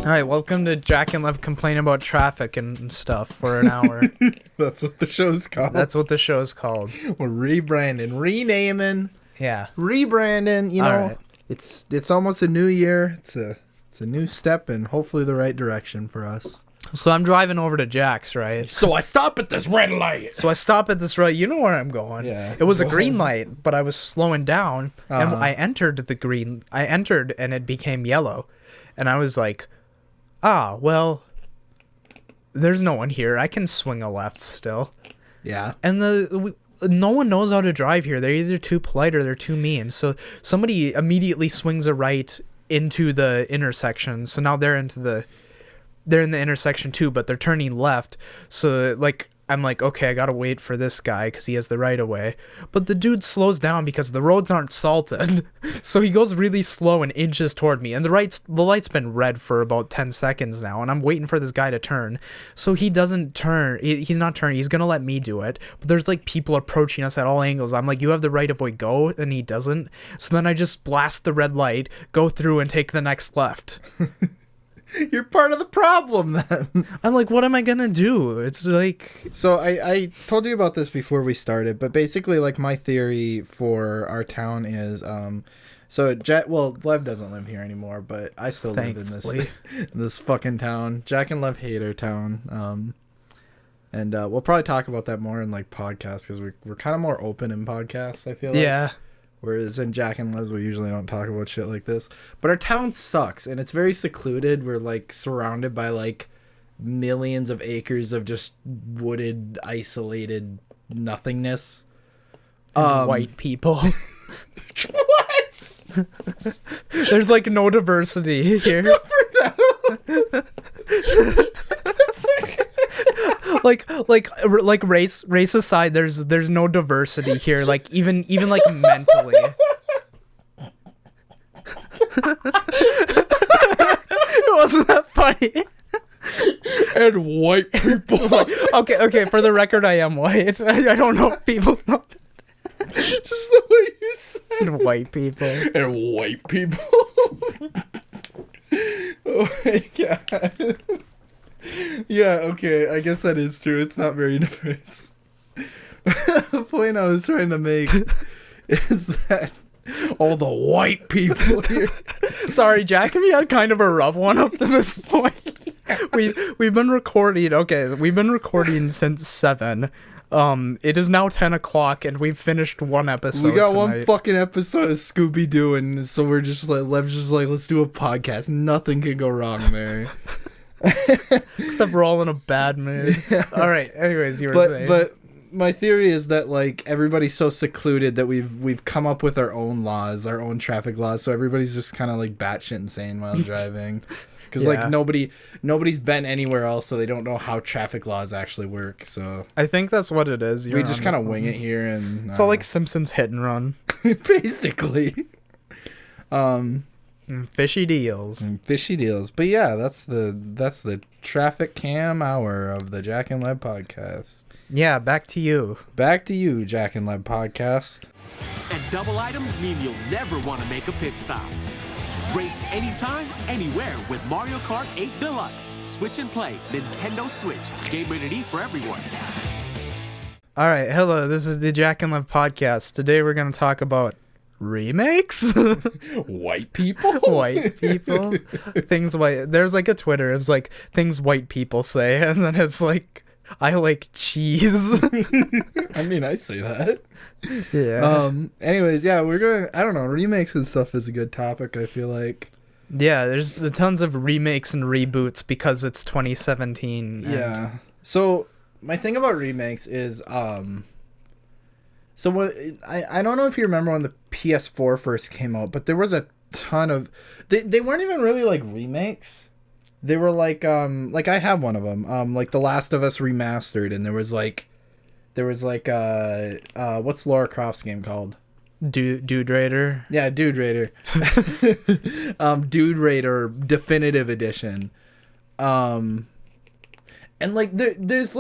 All right, welcome to Jak and Lev complain about traffic and stuff for an hour. That's what the show's called. That's what the show's called. We're rebranding, renaming, Yeah. rebranding. You know, All right. it's almost a new year. It's a new step in hopefully the right direction for us. So I'm driving over to Jack's, right? So I stop at this red light. So I stop at this right. You know where I'm going. Yeah. It was a green light, but I was slowing down, and Uh-huh. I entered and it became yellow, and I was like, well, there's no one here. I can swing a left still. Yeah. And no one knows how to drive here. They're either too polite or they're too mean. So somebody immediately swings a right into the intersection. So now they're in the intersection too, but they're turning left. So I'm like, okay, I gotta wait for this guy because he has the right of way. But the dude slows down because the roads aren't salted. So he goes really slow and inches toward me. And the light's been red for about 10 seconds now. And I'm waiting for this guy to turn. So he doesn't turn. He's not turning. He's gonna let me do it. But there's people approaching us at all angles. I'm like, you have the right of way, go. And he doesn't. So then I just blast the red light, go through and take the next left. You're part of the problem then. I'm like, what am I gonna do? It's like... So I told you about this before we started, but basically my theory for our town is Lev doesn't live here anymore, but I still live in this fucking town. Jak and Lev hate our town. And we'll probably talk about that more in podcasts because we're kind of more open in podcasts, I feel like. Yeah. Whereas in Jak and Lev, we usually don't talk about shit like this. But our town sucks, and it's very secluded. We're, surrounded by, millions of acres of just wooded, isolated nothingness. White people. What? There's, no diversity here. Race aside, there's no diversity here, even mentally. Wasn't that funny? And white people. Okay, for the record, I am white. I don't know if people know that. Just the way you said And white people. And white people. Oh my god. Yeah, okay, I guess that is true. It's not very diverse. The point I was trying to make is that all the white people here. Sorry, Jak and me had kind of a rough one up to this point. We've been recording. Okay, we've been recording since 7. It is now 10 o'clock, and we've finished one episode. We got tonight. one fucking episode of Scooby-Doo, and so we're just Lev's just let's do a podcast. Nothing could go wrong there. Except we're all in a bad mood. Yeah. All right. Anyways, you were saying. But my theory is that everybody's so secluded that we've come up with our own laws, our own traffic laws. So everybody's just kind of batshit insane while driving, because nobody's been anywhere else, so they don't know how traffic laws actually work. So I think that's what it is. We just kind of wing it here, and it's all like Simpsons Hit and Run, basically. Fishy deals. But yeah, that's the traffic cam hour of the Jak and Lev podcast. Yeah, back to you, Jak and Lev podcast. And double items mean you'll never want to make a pit stop. Race anytime, anywhere with Mario Kart 8 Deluxe. Switch and play, Nintendo Switch. Game rated E for everyone. All right, hello, this is the Jak and Lev podcast. Today we're going to talk about remakes. White people. Things white. There's a Twitter. It was things white people say, and then it's I like cheese. I mean, I say that. Yeah. Anyways, yeah, we're going. I don't know. Remakes and stuff is a good topic, I feel like. Yeah, there's tons of remakes and reboots because it's 2017. Yeah. So my thing about remakes is So what I don't know if you remember when the PS4 first came out, but there was a ton of they weren't even really remakes. They were I have one of them, The Last of Us Remastered, and there was what's Lara Croft's game called? Dude Raider. Yeah, Dude Raider. Dude Raider Definitive Edition. And And like there's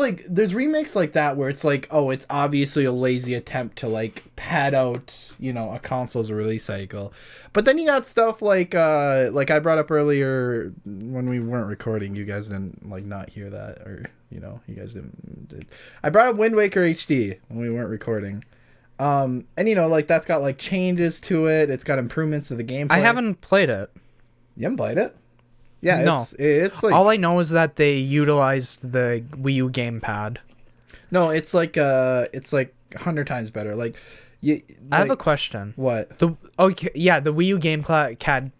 remakes like that where it's like, oh, it's obviously a lazy attempt to like pad out, you know, a console's release cycle. But then you got stuff like I brought up earlier when we weren't recording, you guys didn't like not hear that, or you know, you guys did. I brought up Wind Waker HD when we weren't recording. And you know, like that's got like changes to it. It's got improvements to the gameplay. I haven't played it. You haven't played it? Yeah, no. It's like, all I know is that they utilized the Wii U gamepad. No, it's like 100 times better. Like, I have a question. What? The Wii U gamepad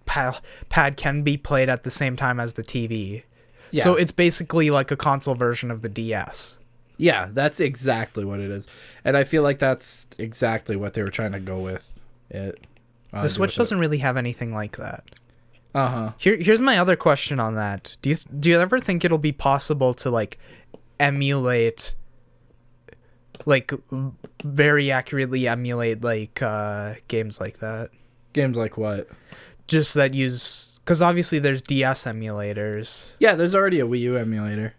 pad can be played at the same time as the TV. Yeah. So it's basically like a console version of the DS. Yeah, that's exactly what it is, and I feel like that's exactly what they were trying to go with. The Switch doesn't really have anything like that. Uh-huh. Here's my other question on that. Do you ever think it'll be possible to like emulate, like very accurately emulate like games like that? Games like what? Just that use, because obviously there's DS emulators. Yeah, there's already a Wii U emulator.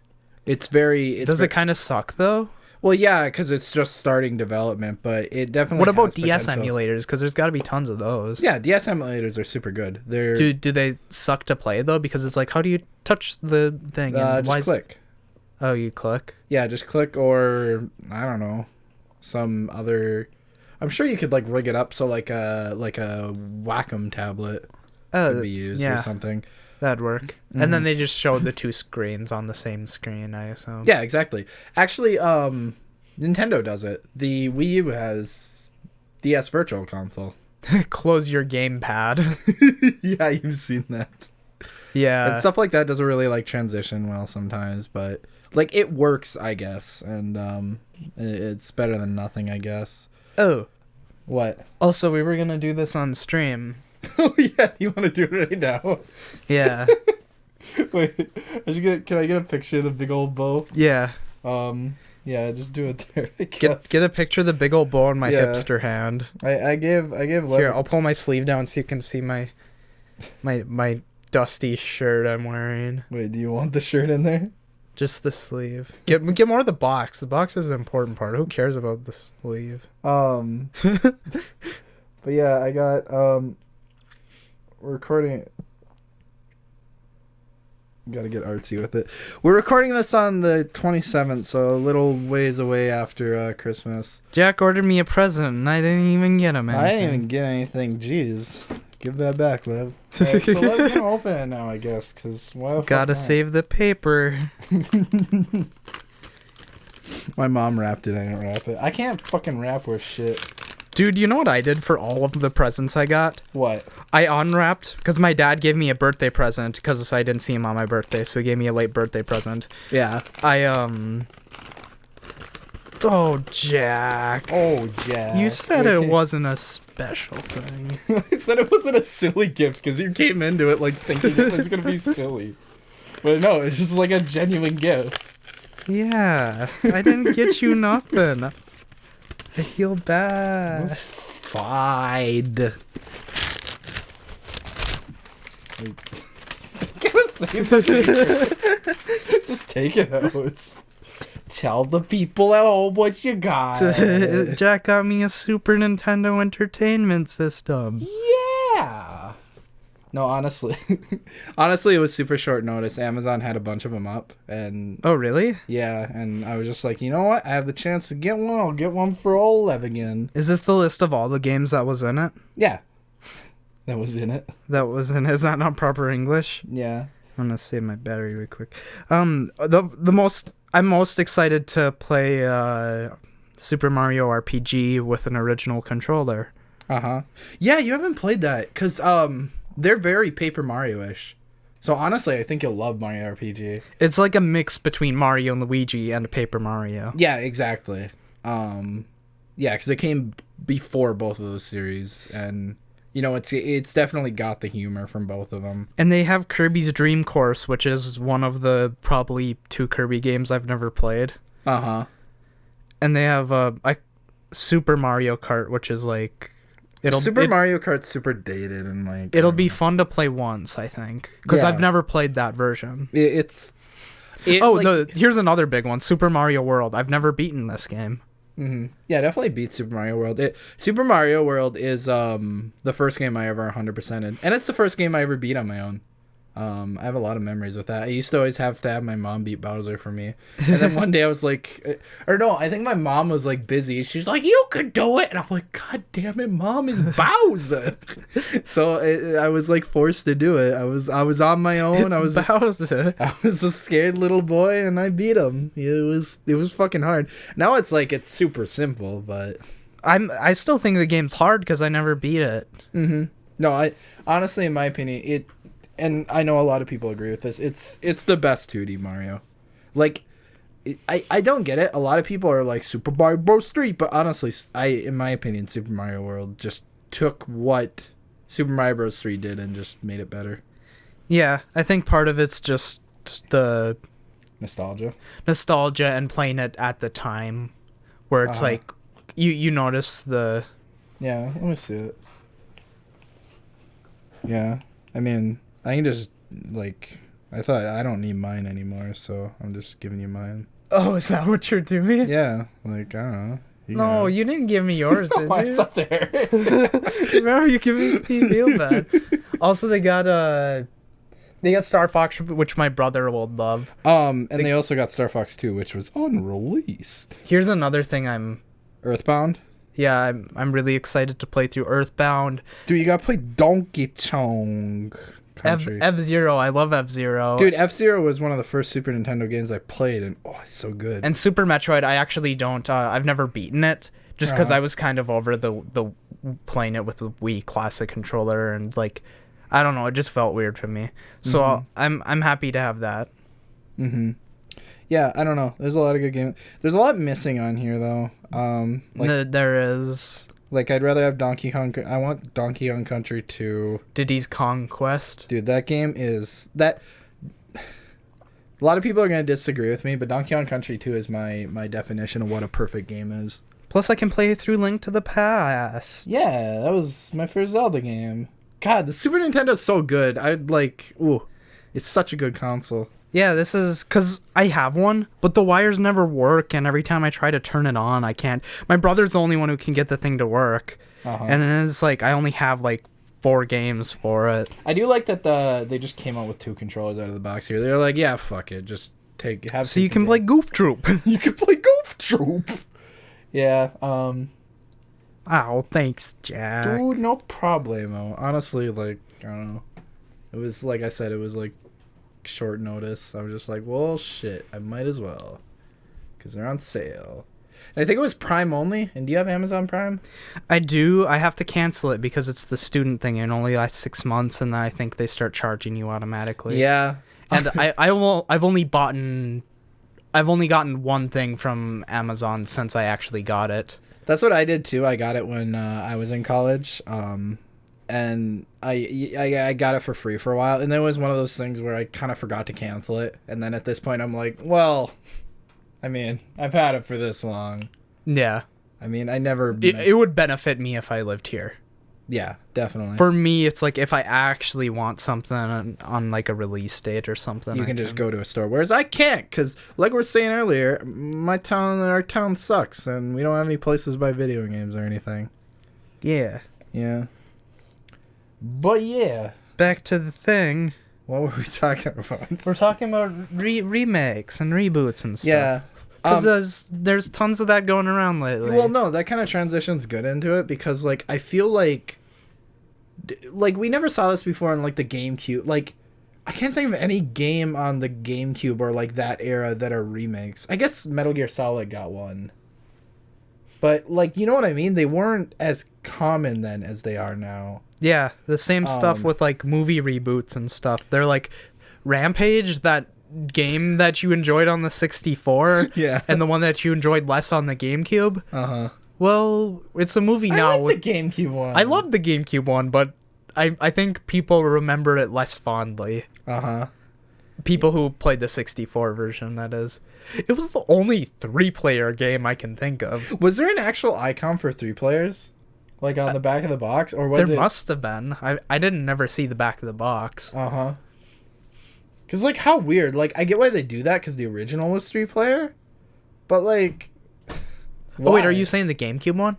Does it kind of suck though? Well, yeah, because it's just starting development, but it definitely. What about DS emulators? Because there's got to be tons of those. Yeah, DS emulators are super good. Do they suck to play though? Because it's like, how do you touch the thing? Just click. Oh, you click? Yeah, just click, or I don't know, some other. I'm sure you could like rig it up so like a Wacom tablet could be used or something. That'd work. Mm-hmm. And then they just showed the two screens on the same screen, I assume. Yeah, exactly. Actually, Nintendo does it. The Wii U has DS Virtual Console. Close your gamepad. Yeah, you've seen that. Yeah. And stuff like that doesn't really like transition well sometimes, but like it works, I guess, and it's better than nothing, I guess. Oh. What? Also, we were going to do this on stream. Oh yeah, you want to do it right now? Yeah. Wait, can I get a picture of the big old bow? Yeah. Yeah, just do it there. Get a picture of the big old bow in my hipster hand. I gave Here, I'll pull my sleeve down so you can see my dusty shirt I'm wearing. Wait, do you want the shirt in there? Just the sleeve. Get more of the box. The box is the important part. Who cares about the sleeve? But yeah, I got we're recording. Gotta get artsy with it. We're recording this on the 27th, so a little ways away after Christmas. Jack ordered me a present, and I didn't even get him anything. I didn't even get anything. Jeez. Give that back, Lev. Right, so let's open it now, I guess, because gotta save the paper. My mom wrapped it. I didn't wrap it. I can't fucking wrap worth shit. Dude, you know what I did for all of the presents I got? What? I unwrapped, because my dad gave me a birthday present, because I didn't see him on my birthday, so he gave me a late birthday present. Yeah. Oh, Jack. You said it wasn't a special thing. I said it wasn't a silly gift, because you came into it, like, thinking it was going to be silly. But no, it's just, like, a genuine gift. Yeah. I didn't get you nothing. I feel bad. It's fine. Just take it out. Tell the people at home what you got. Jack got me a Super Nintendo Entertainment System. Yeah. No, honestly, it was super short notice. Amazon had a bunch of them up, and oh really? Yeah, and I was just like, you know what? I have the chance to get one. I'll get one for old Lev again. Is this the list of all the games that was in it? Yeah, that was in it. Is that not proper English? Yeah. I'm gonna save my battery real quick. I'm most excited to play Super Mario RPG with an original controller. Yeah, you haven't played that because they're very Paper Mario-ish. So honestly, I think you'll love Mario RPG. It's like a mix between Mario and Luigi and Paper Mario. Yeah, exactly. Yeah, because it came before both of those series, and you know, it's definitely got the humor from both of them. And they have Kirby's Dream Course, which is one of the probably 2 Kirby games I've never played. And they have a Super Mario Kart, which is like Mario Kart's super dated and like it'll be fun to play once, I think, because I've never played that version. It's No, here's another big one. Super Mario World. I've never beaten this game. Mm-hmm. Yeah, definitely beat Super Mario World. Super Mario World is the first game I ever 100%ed. And it's the first game I ever beat on my own. I have a lot of memories with that. I used to always have to have my mom beat Bowser for me. And then one day I was like, I think my mom was like busy. She's like, you could do it. And I'm like, God damn it, Mom, is Bowser. So I was like forced to do it. I was on my own. I was Bowser. I was a scared little boy and I beat him. It was fucking hard. Now it's like, it's super simple, but I still think the game's hard because I never beat it. Mm-hmm. No, I honestly, in my opinion, and I know a lot of people agree with this. It's the best 2D Mario. Like, I don't get it. A lot of people are like Super Mario Bros. 3, but honestly, in my opinion, Super Mario World just took what Super Mario Bros. 3 did and just made it better. Yeah, I think part of it's just the nostalgia and playing it at the time, where it's like you notice the. Yeah, let me see it. Yeah, I mean. I can just, like, I thought I don't need mine anymore, so I'm just giving you mine. Oh, is that what you're doing? Yeah, like, I don't know. You didn't give me yours, did you? It's up there. Remember, you giving me feel bad. Also, they got Star Fox, which my brother will love. And they also got Star Fox 2, which was unreleased. Here's another thing Earthbound? Yeah, I'm really excited to play through Earthbound. Dude, you gotta play Donkey Kong. F-Zero. I love F-Zero. Dude, F-Zero was one of the first Super Nintendo games I played, and it's so good. And Super Metroid, I actually don't. I've never beaten it, just because I was kind of over the playing it with the Wii Classic controller, and like, I don't know, it just felt weird for me. So I'm happy to have that. Mm-hmm. Yeah, I don't know. There's a lot of good games. There's a lot missing on here though. There is. Like, I'd rather have Donkey Kong. I want Donkey Kong Country 2. Diddy's Kong Quest. Dude, that game is... A lot of people are going to disagree with me, but Donkey Kong Country 2 is my definition of what a perfect game is. Plus, I can play through Link to the Past. Yeah, that was my first Zelda game. God, the Super Nintendo's so good. It's such a good console. Yeah, this is because I have one, but the wires never work, and every time I try to turn it on, I can't. My brother's the only one who can get the thing to work, and then it's like I only have like 4 games for it. I do like that they just came out with 2 controllers out of the box here. They're like, yeah, fuck it, just have. So you can play Goof Troop. You can play Goof Troop. Yeah. Oh, thanks, Jack. Dude, no problemo. Honestly, like, I don't know. It was like I said, it was like short notice. I was just like, well, shit, I might as well, because they're on sale. And I think it was Prime only. And do you have Amazon Prime? I do. I have to cancel it because it's the student thing and it only lasts 6 months, and then I think they start charging you automatically. Yeah. And I've only gotten one thing from Amazon since I actually got it. That's what I did too. I got it when I was in college. And I got it for free for a while, and then it was one of those things where I kind of forgot to cancel it, and then at this point I'm like, well, I mean, I've had it for this long. Yeah. I mean, I never... It would benefit me if I lived here. Yeah, definitely. For me, it's like if I actually want something on like a release date or something, you can just go to a store, whereas I can't, because like we were saying earlier, our town sucks, and we don't have any places to buy video games or anything. Yeah. Yeah. But yeah, back to the thing. What were we talking about? We're talking about remakes and reboots and stuff. Yeah, because there's tons of that going around lately. Well, no, that kind of transitions good into it, because like I feel like we never saw this before on like the GameCube. Like, I can't think of any game on the GameCube or like that era that are remakes. I guess Metal Gear Solid got one. But, like, you know what I mean? They weren't as common then as they are now. Yeah, the same stuff with, like, movie reboots and stuff. They're like, Rampage, that game that you enjoyed on the 64, yeah, and the one that you enjoyed less on the GameCube. Uh-huh. Well, it's a movie now. I like the GameCube one. I love the GameCube one, but I think people remember it less fondly. Uh-huh. People who played the 64 version, that is. It was the only 3-player game I can think of. Was there an actual icon for 3 players? Like on the back of the box? Or was there must have been. I didn't never see the back of the box. Uh-huh. Because, like, how weird. Like, I get why they do that because the original was 3-player. But, like... Why? Oh, wait, are you saying the GameCube one?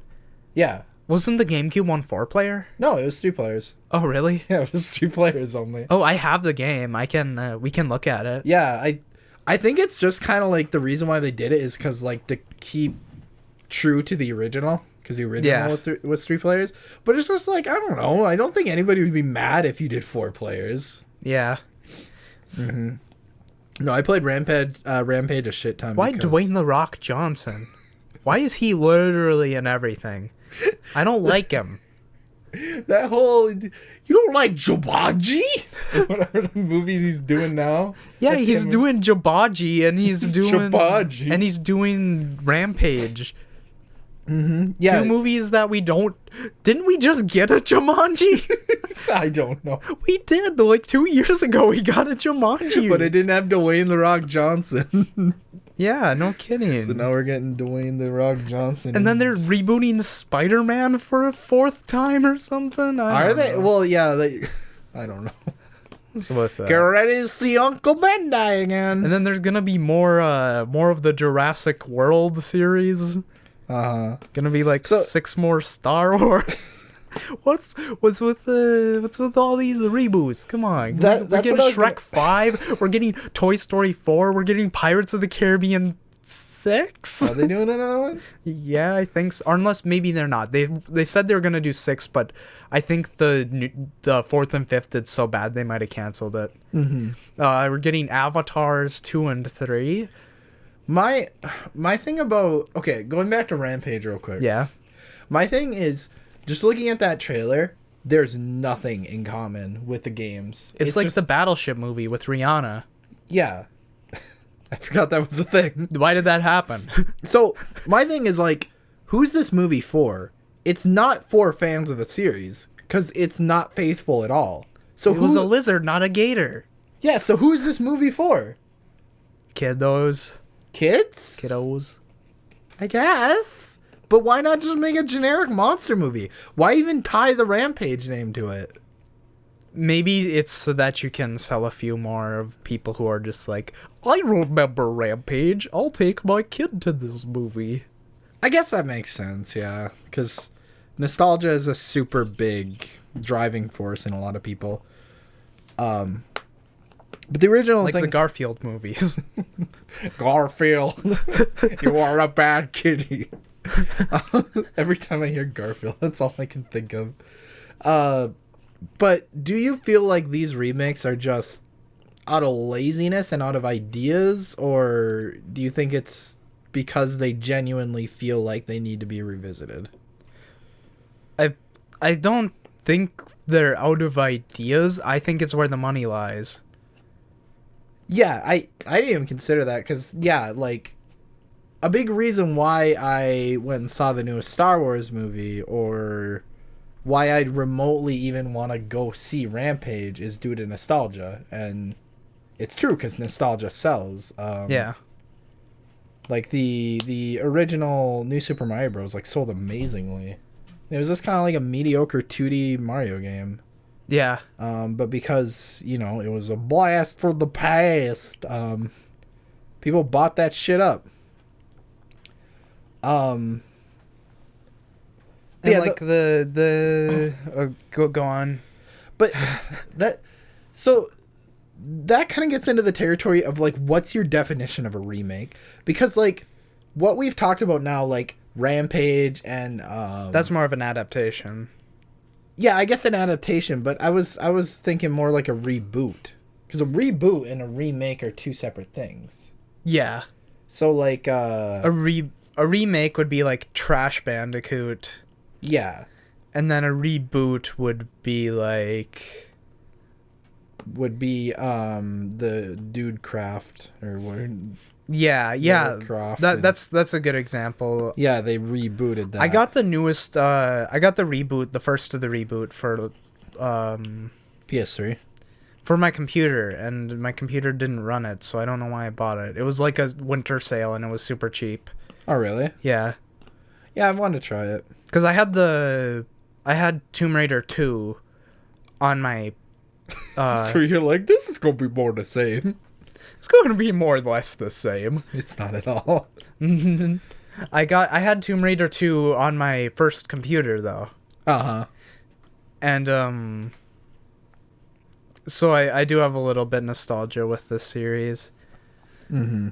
Yeah. Wasn't the GameCube one 4-player? No, it was 3 players. Oh, really? Yeah, it was 3 players only. Oh, I have the game. We can look at it. Yeah, I think it's just kind of like the reason why they did it is because, like, to keep true to the original. Because the original was 3 players. But it's just like, I don't know. I don't think anybody would be mad if you did 4 players. Yeah. Mm-hmm. No, I played Rampage a shit ton. Why Dwayne The Rock Johnson? Why is he literally in everything? I don't like him. That whole... You don't like Jumanji? Whatever the movies he's doing now. Yeah, he's doing Jumanji and he's doing... Jumanji. And he's doing Rampage. Mm-hmm. Yeah. 2 movies that we don't... Didn't we just get a Jumanji? I don't know. We did. Like 2 years ago, we got a Jumanji. But it didn't have Dwayne The Rock Johnson. Yeah, no kidding. So now we're getting Dwayne The Rock Johnson. And then they're rebooting Spider-Man for a 4th time or something? Are they? Know. Well, yeah. I don't know. What's with that? Get ready to see Uncle Ben die again. And then there's gonna be more of the Jurassic World series. Gonna be like 6 more Star Wars. What's with all these reboots? Come on, we're getting Shrek 5. We're getting Toy Story 4. We're getting Pirates of the Caribbean 6. Are they doing another one? Yeah, I think so. Or unless maybe they're not. They said they were gonna do 6, but I think the 4th and 5th did so bad they might have canceled it. Mm-hmm. We're getting Avatars 2 and 3. My thing about going back to Rampage real quick. Yeah. My thing is just looking at that trailer. There's nothing in common with the games. It's like just the Battleship movie with Rihanna. Yeah. I forgot that was a thing. Why did that happen? So my thing is like, who's this movie for? It's not for fans of the series because it's not faithful at all. So it was a lizard, not a gator. Yeah. So who is this movie for? Kiddos. Kids? Kiddos. I guess. But why not just make a generic monster movie? Why even tie the Rampage name to it? Maybe it's so that you can sell a few more of people who are just like, I remember Rampage. I'll take my kid to this movie. I guess that makes sense, yeah. Because nostalgia is a super big driving force in a lot of people. But the original like the Garfield movies. Garfield, you are a bad kitty. Every time I hear Garfield, that's all I can think of. But do you feel like these remakes are just out of laziness and out of ideas, or do you think it's because they genuinely feel like they need to be revisited? I don't think they're out of ideas. I think it's where the money lies. Yeah, I didn't even consider that because, yeah, like, a big reason why I went and saw the newest Star Wars movie or why I'd remotely even want to go see Rampage is due to nostalgia. And it's true because nostalgia sells. Yeah. Like, the original New Super Mario Bros. Like, sold amazingly. It was just kind of like a mediocre 2D Mario game. Yeah. But because, you know, it was a blast for the past, people bought that shit up. And yeah, like go on. But that kind of gets into the territory of like, what's your definition of a remake? Because like what we've talked about now, like Rampage and that's more of an adaptation. Yeah, I guess an adaptation, but I was thinking more like a reboot. Because a reboot and a remake are two separate things. Yeah. So like a remake would be like Trash Bandicoot. Yeah. And then a reboot would be like the Dude Craft or what? Yeah. That's a good example. Yeah, they rebooted that. I got the newest I got the reboot, the first of the reboot for PS3. For my computer, and my computer didn't run it, so I don't know why I bought it. It was like a winter sale and it was super cheap. Oh, really? Yeah. Yeah, I wanted to try it. Cuz I had Tomb Raider 2 on my so you're like, this is gonna be more the same. It's going to be more or less the same. It's not at all. I had Tomb Raider 2 on my first computer though. Uh-huh. And so I do have a little bit nostalgia with this series. Mm-hmm.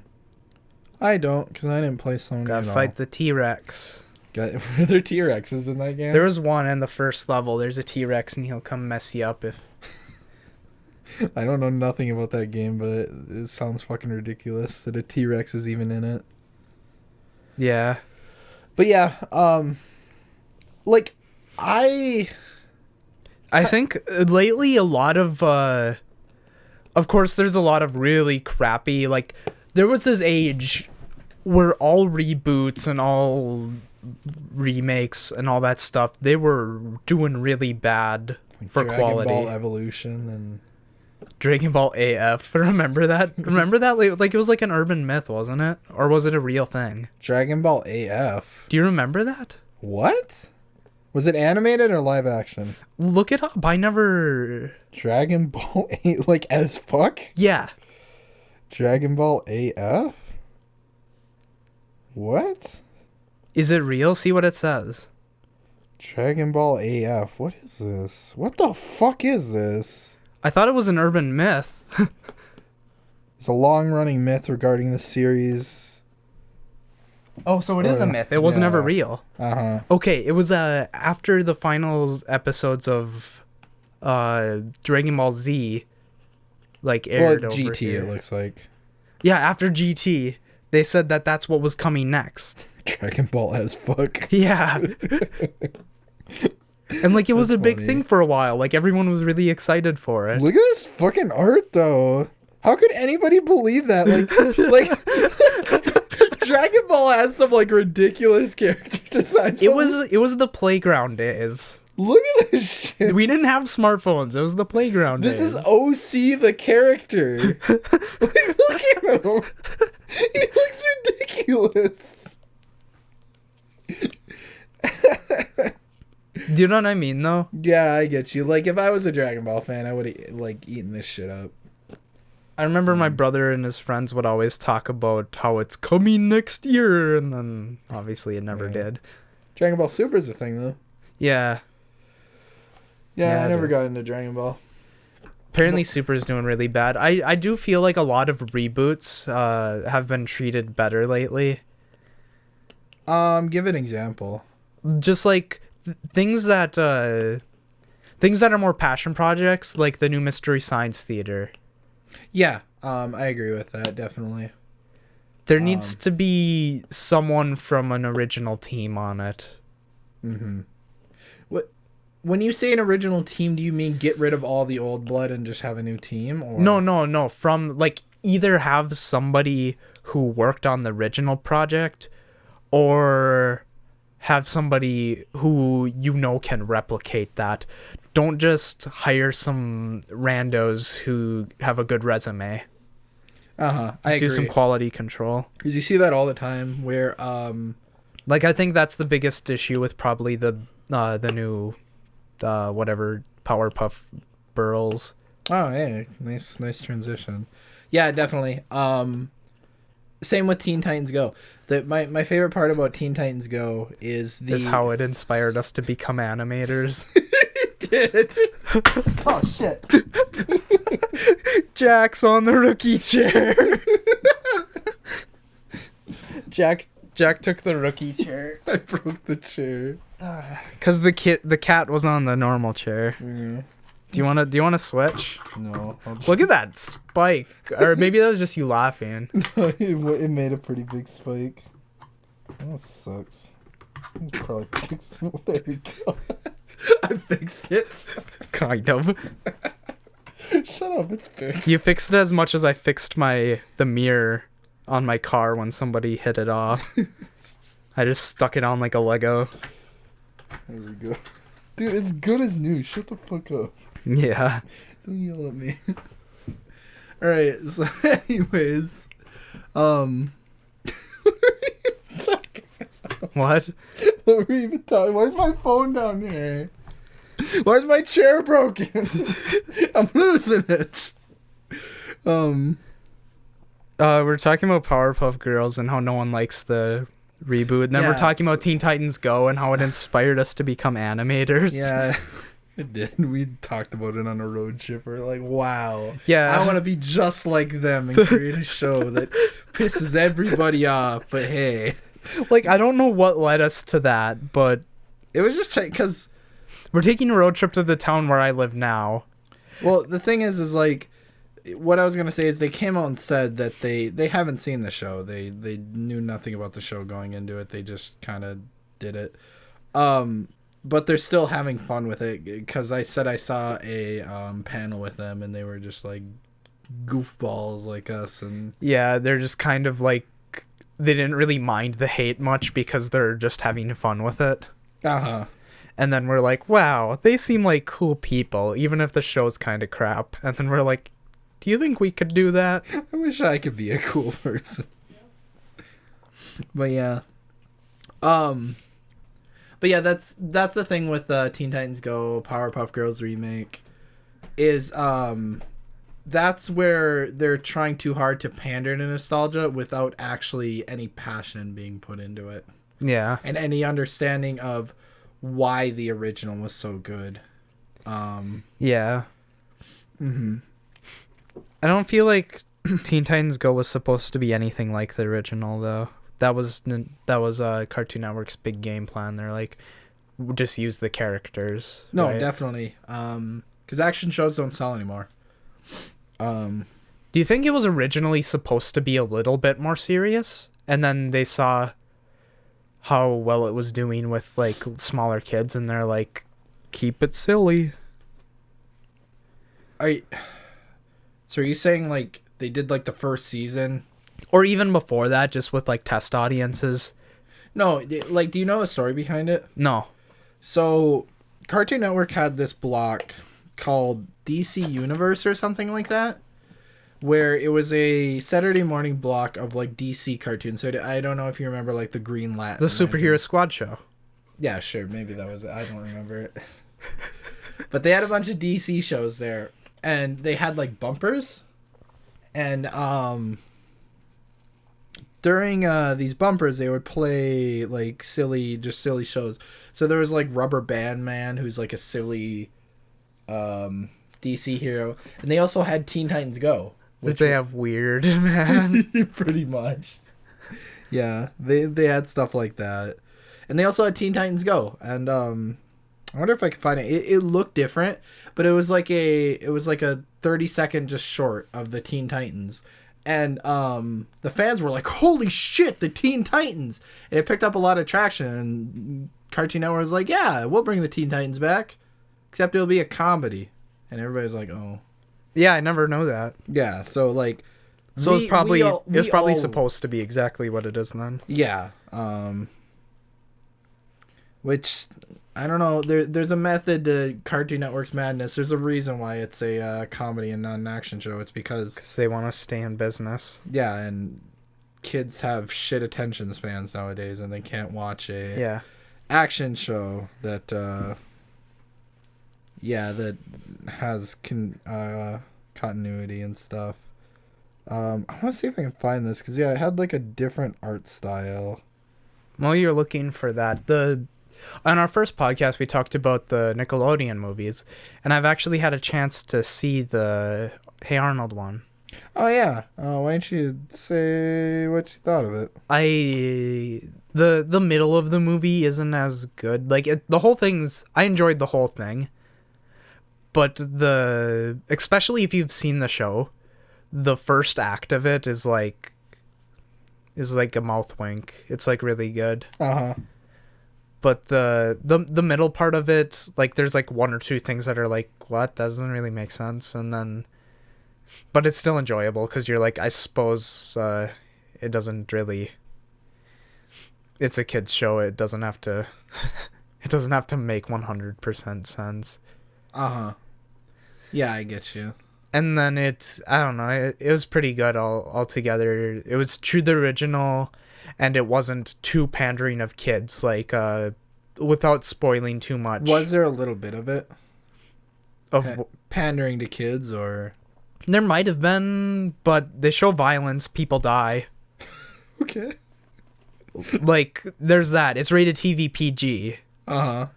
I don't, because I didn't play Sony Gotta fight the T-Rex. Were there T-Rexes in that game? There was one in the first level. There's a T-Rex and he'll come mess you up if... I don't know nothing about that game, but it sounds fucking ridiculous that a T-Rex is even in it. Yeah. But yeah, like, I think lately a lot of course there's a lot of really crappy, like, there was this age where all reboots and all remakes and all that stuff, they were doing really bad for quality. Dragon Ball Evolution and Dragon Ball AF. Remember that? Remember that? Like, it was like an urban myth, wasn't it? Or was it a real thing? Dragon Ball AF. Do you remember that? What? Was it animated or live action? Look it up. I never... Dragon Ball like as fuck? Yeah. Dragon Ball AF? What? Is it real? See what it says. Dragon Ball AF. What is this? What the fuck is this? I thought it was an urban myth. It's a long-running myth regarding the series. Oh, so it is a myth. It was never real. Uh-huh. Okay, it was after the final episodes of Dragon Ball Z like aired over GT here. it looks like. Yeah, after GT, they said that that's what was coming next. Dragon Ball as fuck. Yeah. And like it was a big thing for a while. Like everyone was really excited for it. Look at this fucking art though. How could anybody believe that? Like Dragon Ball has some like ridiculous character designs. It was the playground days. Look at this shit. We didn't have smartphones. It was the playground This days. is OC the character. Look at him. He looks ridiculous. Do you know what I mean, though? Yeah, I get you. Like, if I was a Dragon Ball fan, I would have, like, eaten this shit up. I remember my brother and his friends would always talk about how it's coming next year, and then obviously it never did. Dragon Ball Super is a thing, though. Yeah. Yeah, I never got into Dragon Ball. Apparently Super is doing really bad. I do feel like a lot of reboots have been treated better lately. Give an example. Just like things that are more passion projects, like the new Mystery Science Theater. Yeah, I agree with that, definitely. There needs to be someone from an original team on it. Mm-hmm. When you say an original team, do you mean get rid of all the old blood and just have a new team? Or No. From, like, either have somebody who worked on the original project or have somebody who can replicate that. Don't just hire some randos who have a good resume. I agree. Do some quality control. Because you see that all the time where... Like, I think that's the biggest issue with probably the new... whatever Powerpuff Girls. Oh, hey, nice transition. Yeah, definitely. Same with Teen Titans Go. My favorite part about Teen Titans Go is how it inspired us to become animators. It did. Oh shit. Jack's on the rookie chair. Jack took the rookie chair. I broke the chair. Cause the cat was on the normal chair. Mm. Do you wanna switch? No. Look at that spike. Or maybe that was just you laughing. It made a pretty big spike. That sucks. Probably fix it. There we go. I fixed it. Kind of. Shut up, it's fixed. You fixed it as much as I fixed the mirror on my car when somebody hit it off. I just stuck it on like a Lego. There we go. Dude, it's good as new. Shut the fuck up. Yeah. Don't yell at me. Alright, so anyways. What? What were we even talking? Where's my phone down here? Where's my chair broken? I'm losing it. We're talking about Powerpuff Girls and how no one likes the reboot. And then we're talking about Teen Titans Go and how it inspired us to become animators. Yeah, it did. We talked about it on a road trip. We're like, wow. Yeah. I want to be just like them and create a show that pisses everybody off. But hey. Like, I don't know what led us to that, but... It was just because... We're taking a road trip to the town where I live now. Well, the thing is like... What I was going to say is they came out and said that they haven't seen the show. They knew nothing about the show going into it. They just kind of did it. But they're still having fun with it because I said I saw a panel with them and they were just like goofballs like us. And yeah, they're just kind of like... They didn't really mind the hate much because they're just having fun with it. Uh-huh. And then we're like, wow, they seem like cool people, even if the show's kind of crap. And then we're like... Do you think we could do that? I wish I could be a cool person. But yeah. But yeah, that's the thing with Teen Titans Go, Powerpuff Girls remake, is that's where they're trying too hard to pander to nostalgia without actually any passion being put into it. Yeah. And any understanding of why the original was so good. Yeah. Mm-hmm. I don't feel like Teen Titans Go was supposed to be anything like the original, though. That was Cartoon Network's big game plan. They're like, just use the characters. No, right? definitely. Because action shows don't sell anymore. Do you think it was originally supposed to be a little bit more serious? And then they saw how well it was doing with, like, smaller kids, and they're like, keep it silly. So are you saying, like, they did, like, the first season? Or even before that, just with, like, test audiences? No, like, do you know the story behind it? No. So, Cartoon Network had this block called DC Universe or something like that, where it was a Saturday morning block of, like, DC cartoons. So I don't know if you remember, like, the Green Lantern. The Superhero Squad show. Yeah, sure. Maybe that was it. I don't remember it. But they had a bunch of DC shows there. And they had, like, bumpers. And during these bumpers, they would play, like, silly shows. So there was, like, Rubber Band Man, who's, like, a silly DC hero. And they also had Teen Titans Go. Did they have Weird Man? Pretty much. Yeah, they had stuff like that. And they also had Teen Titans Go. And I wonder if I could find it. It looked different, but it was like a 30-second just short of the Teen Titans. And the fans were like, holy shit, the Teen Titans. And it picked up a lot of traction. And Cartoon Network was like, yeah, we'll bring the Teen Titans back. Except it'll be a comedy. And everybody's like, oh. Yeah, I never know that. Yeah, so like... So it's probably supposed to be exactly what it is then. Yeah. Which... I don't know. There's a method to Cartoon Network's madness. There's a reason why it's a comedy and not an action show. It's because they want to stay in business. Yeah, and kids have shit attention spans nowadays, and they can't watch a action show that that has continuity and stuff. I want to see if I can find this because it had like a different art style. While you're looking for that, on our first podcast, we talked about the Nickelodeon movies, and I've actually had a chance to see the Hey Arnold one. Oh, yeah. Why don't you say what you thought of it? The middle of the movie isn't as good. Like, the whole thing's... I enjoyed the whole thing, but especially if you've seen the show, the first act of it is like a mouth wink. It's, like, really good. Uh-huh. But the middle part of it, like, there's, like, one or two things that are, like, what? That doesn't really make sense. And then... But it's still enjoyable, because you're like, I suppose it doesn't really... It's a kid's show. It doesn't have to... It doesn't have to make 100% sense. Uh-huh. Yeah, I get you. And then I don't know, it was pretty good altogether. It was true to the original... And it wasn't too pandering of kids, like, without spoiling too much. Was there a little bit of it? Of pandering to kids, or... There might have been, but they show violence, people die. Okay. Like, there's that. It's rated TV PG. Uh-huh.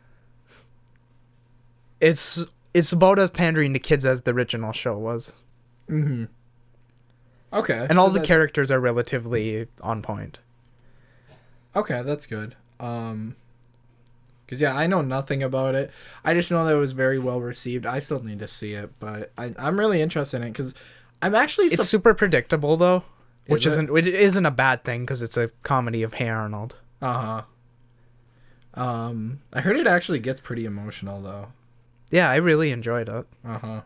It's about as pandering to kids as the original show was. Mm-hmm. Okay. And all the characters are relatively on point. Okay, that's good. Because, yeah, I know nothing about it. I just know that it was very well received. I still need to see it, but I'm really interested in it because I'm actually... It's super predictable, though, which isn't a bad thing because it's a comedy of Hey Arnold. Uh-huh. I heard it actually gets pretty emotional, though. Yeah, I really enjoyed it. Uh-huh.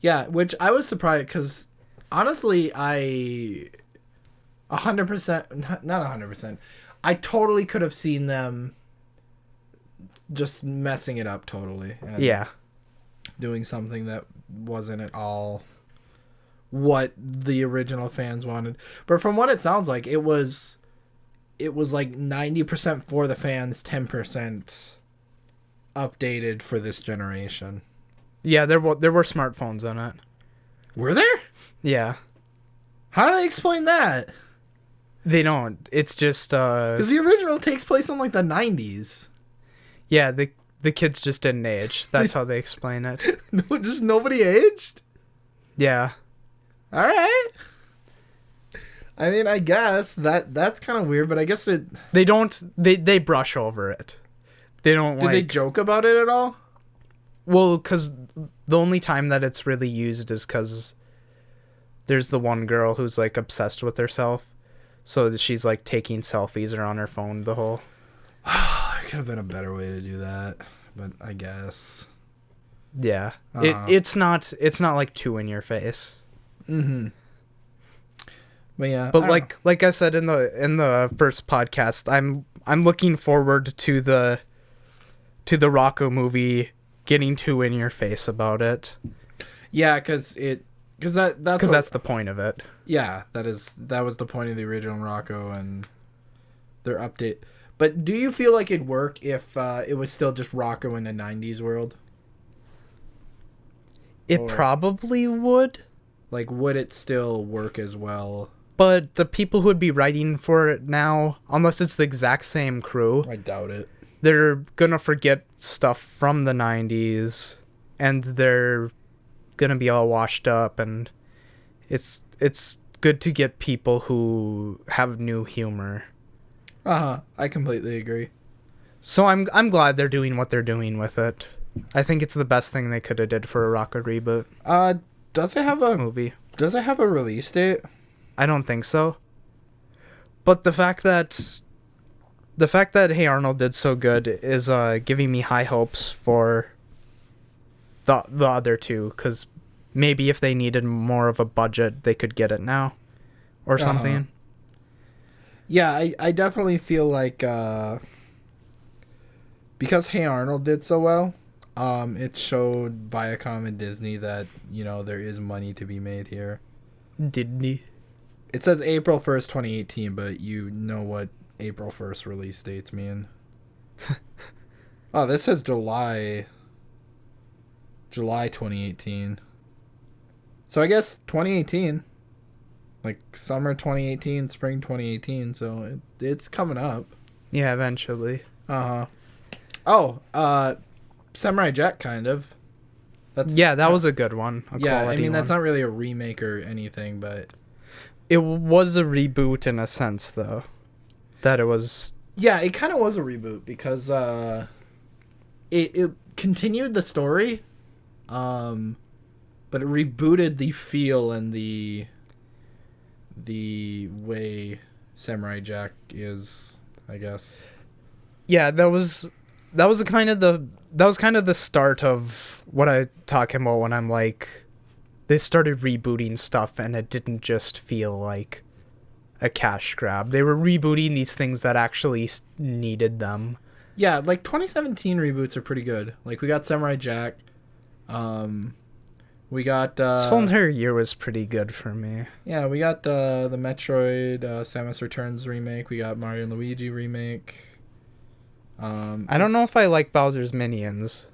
Yeah, which I was surprised because, honestly, I 100%, not 100%, I totally could have seen them just messing it up totally. And yeah. Doing something that wasn't at all what the original fans wanted. But from what it sounds like, it was like 90% for the fans, 10% updated for this generation. Yeah, there were smartphones in it. Were there? Yeah. How do they explain that? They don't. It's just because the original takes place in like the 90s. Yeah, the kids just didn't age. That's how they explain it. No, just nobody aged? Yeah. All right. I mean, I guess that's kind of weird, but I guess they don't. They brush over it. They don't. Do they joke about it at all? Well, because the only time that it's really used is because there's the one girl who's like obsessed with herself, so she's like taking selfies or on her phone the whole. There could have been a better way to do that, but I guess. Yeah, it's not like too in your face. Mm-hmm. But yeah, but like I said in the first podcast, I'm looking forward to the Rocco movie getting too in your face about it. Yeah, because that's the point of it. Yeah, that was the point of the original Rocco and their update. But do you feel like it'd work if it was still just Rocco in the 90s world? It probably would. Like, would it still work as well? But the people who would be writing for it now, unless it's the exact same crew... I doubt it. They're gonna forget stuff from the 90s, and they're gonna be all washed up, and it's good to get people who have new humor. Uh-huh. I completely agree. So I'm glad they're doing what they're doing with it. I think it's the best thing they could have did for a Rocco reboot. Does it have a movie? Does it have a release date? I don't think so. But the fact that Hey Arnold did so good is giving me high hopes for the other two, because maybe if they needed more of a budget, they could get it now or something. Yeah, I definitely feel like because Hey Arnold did so well, it showed Viacom and Disney that, there is money to be made here. Disney. It says April 1st, 2018, but you know what April 1st release dates mean. Oh, this says July 2018. So I guess 2018. Like summer 2018, spring 2018, so it's coming up. Yeah, eventually. Uh-huh. Oh, Samurai Jack, kind of. That was a good one. I mean, that's not really a remake or anything, but... It was a reboot in a sense, though. That it was... Yeah, it kind of was a reboot, because it continued the story, but it rebooted the feel and the way Samurai Jack is, I guess. Yeah, that was kind of the start of what I talk about when I'm like, they started rebooting stuff and it didn't just feel like a cash grab. They were rebooting these things that actually needed them. Yeah, like 2017 reboots are pretty good. Like we got Samurai Jack. We got this whole entire year was pretty good for me. Yeah, we got the Metroid Samus Returns remake. We got Mario and Luigi remake. I don't know if I like Bowser's Minions.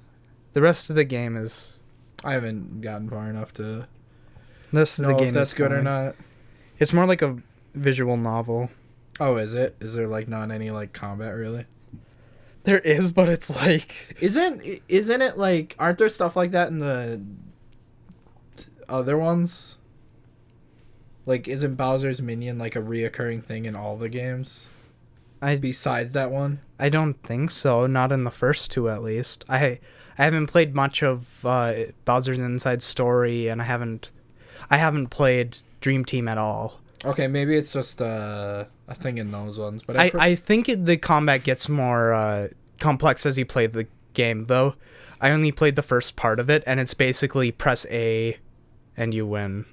The rest of the game is... I haven't gotten far enough to This know the game if that's is good or fine. not. It's more like a visual novel. Oh, is it? Is there like not any like combat really? There is, but it's like Isn't it like, aren't there stuff like that in the other ones? Like, isn't Bowser's minion like a reoccurring thing in all the games? Besides that one? I don't think so. Not in the first two, at least. I haven't played much of Bowser's Inside Story, and I haven't played Dream Team at all. Okay, maybe it's just a thing in those ones. But I think the combat gets more complex as you play the game, though. I only played the first part of it, and it's basically press A and you win.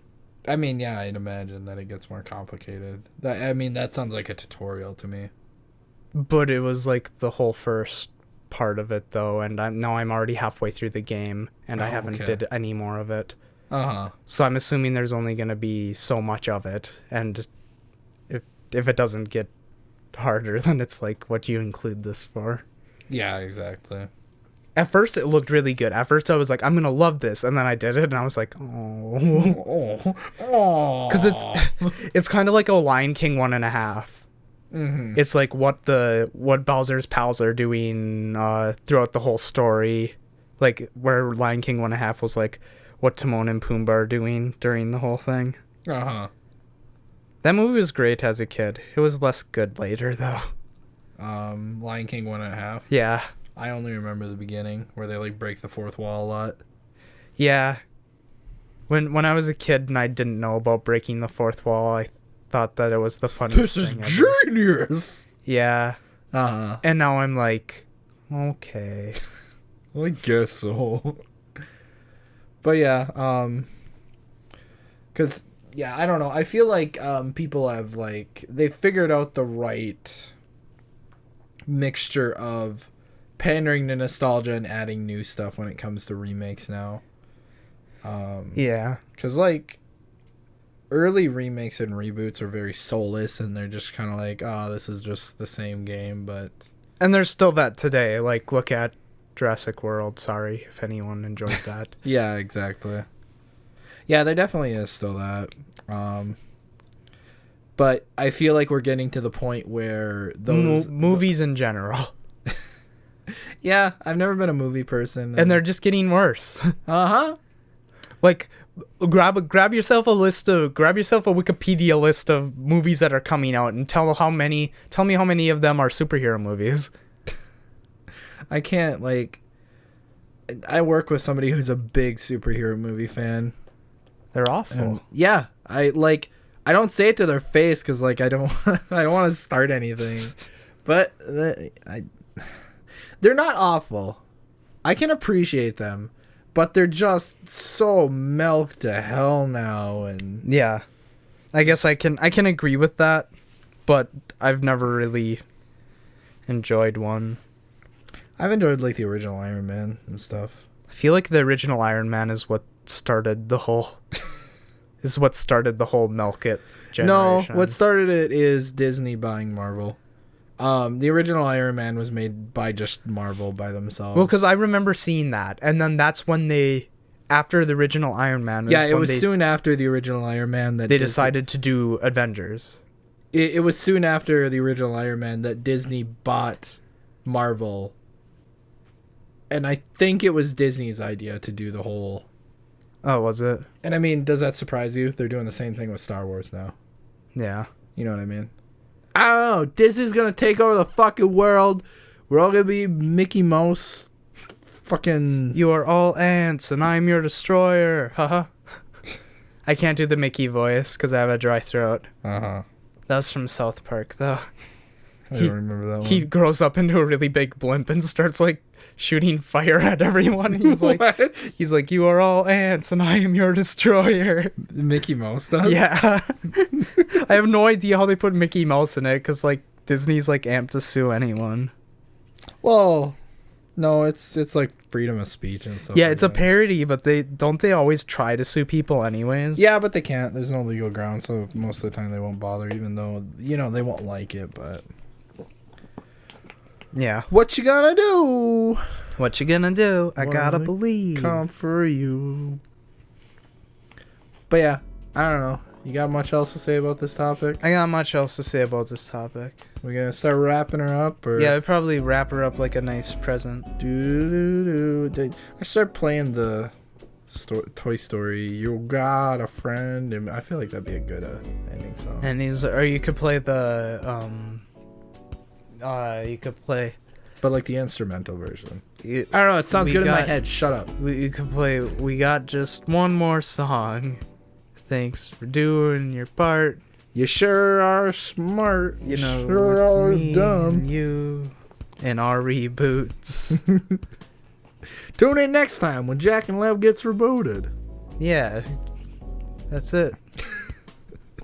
I mean, yeah, I'd imagine that it gets more complicated. That sounds like a tutorial to me. But it was like the whole first part of it, though, and I'm already halfway through the game, and I haven't did any more of it. Uh-huh. So I'm assuming there's only going to be so much of it, and if it doesn't get harder, then it's like, what do you include this for? Yeah, exactly. At first, it looked really good. At first, I was like, I'm going to love this, and then I did it, and I was like, oh. Because it's kind of like a Lion King 1.5. Mm-hmm. It's like what Bowser's pals are doing throughout the whole story. Like, where Lion King 1.5 was like, what Timon and Pumbaa are doing during the whole thing. Uh-huh. That movie was great as a kid. It was less good later, though. Lion King 1.5. Yeah. I only remember the beginning where they like break the fourth wall a lot. Yeah. When I was a kid and I didn't know about breaking the fourth wall, I thought that it was the funniest thing ever. This is genius! Yeah. Uh-huh. And now I'm like, okay. I guess so. But yeah, because, yeah, I don't know. I feel like people have, like, they figured out the right mixture of pandering to nostalgia and adding new stuff when it comes to remakes now. Yeah. Because, like, early remakes and reboots are very soulless, and they're just kind of like, oh, this is just the same game, but... And there's still that today. Like, look at Jurassic World. Sorry if anyone enjoyed that. Yeah, exactly. Yeah, there definitely is still that. But I feel like we're getting to the point where those... movies in general. Yeah, I've never been a movie person. And they're just getting worse. Uh-huh. Like, grab yourself a Wikipedia list of movies that are coming out and tell me how many of them are superhero movies. I can't, like... I work with somebody who's a big superhero movie fan. They're awful. And yeah, I don't say it to their face because, like, I don't want to start anything. But they're not awful. I can appreciate them. But they're just so milked to hell now. And yeah. I guess I can agree with that. But I've never really enjoyed one. I've enjoyed, like, the original Iron Man and stuff. I feel like the original Iron Man is what started the whole milk it generation. No, what started it is Disney buying Marvel. The original Iron Man was made by just Marvel by themselves. Well, because I remember seeing that, and then that's when after the original Iron Man. Yeah, it was soon after the original Iron Man that they decided to do Avengers. It was soon after the original Iron Man that Disney bought Marvel. And I think it was Disney's idea to do the whole... Oh, was it? And I mean, does that surprise you? They're doing the same thing with Star Wars now. Yeah. You know what I mean? I don't know. Disney's going to take over the fucking world. We're all going to be Mickey Mouse. Fucking... You are all ants and I'm your destroyer. Haha. I can't do the Mickey voice because I have a dry throat. Uh-huh. That was from South Park, though. I don't remember that one. He grows up into a really big blimp and starts, like, shooting fire at everyone. He's like, he's like, you are all ants and I am your destroyer. Mickey Mouse does? Yeah. I have no idea how they put Mickey Mouse in it because, like, Disney's, like, amped to sue anyone. Well, no, it's like freedom of speech and stuff. Yeah, like it's a that. parody, but they always try to sue people anyways. Yeah, but they can't. There's no legal ground, so most of the time they won't bother, even though, you know, they won't like it, but... Yeah. What you gonna do? What you gonna do? I gotta believe. Come for you. But yeah, I don't know. You got much else to say about this topic? I got much else to say about this topic. We're going to start wrapping her up? Or? Yeah, I'd probably wrap her up like a nice present. I start playing the Toy Story, You Got a Friend, and I feel like that'd be a good ending song. And you could play the, But like the instrumental version. I don't know, it sounds good in my head. Shut up. You could play, we got just one more song. Thanks for doing your part. You sure are smart. You know, sure it's are me dumb. And you and our reboots. Tune in next time when Jak and Lev gets rebooted. Yeah. That's it.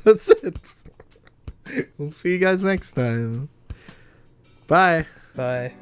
That's it. We'll see you guys next time. Bye. Bye.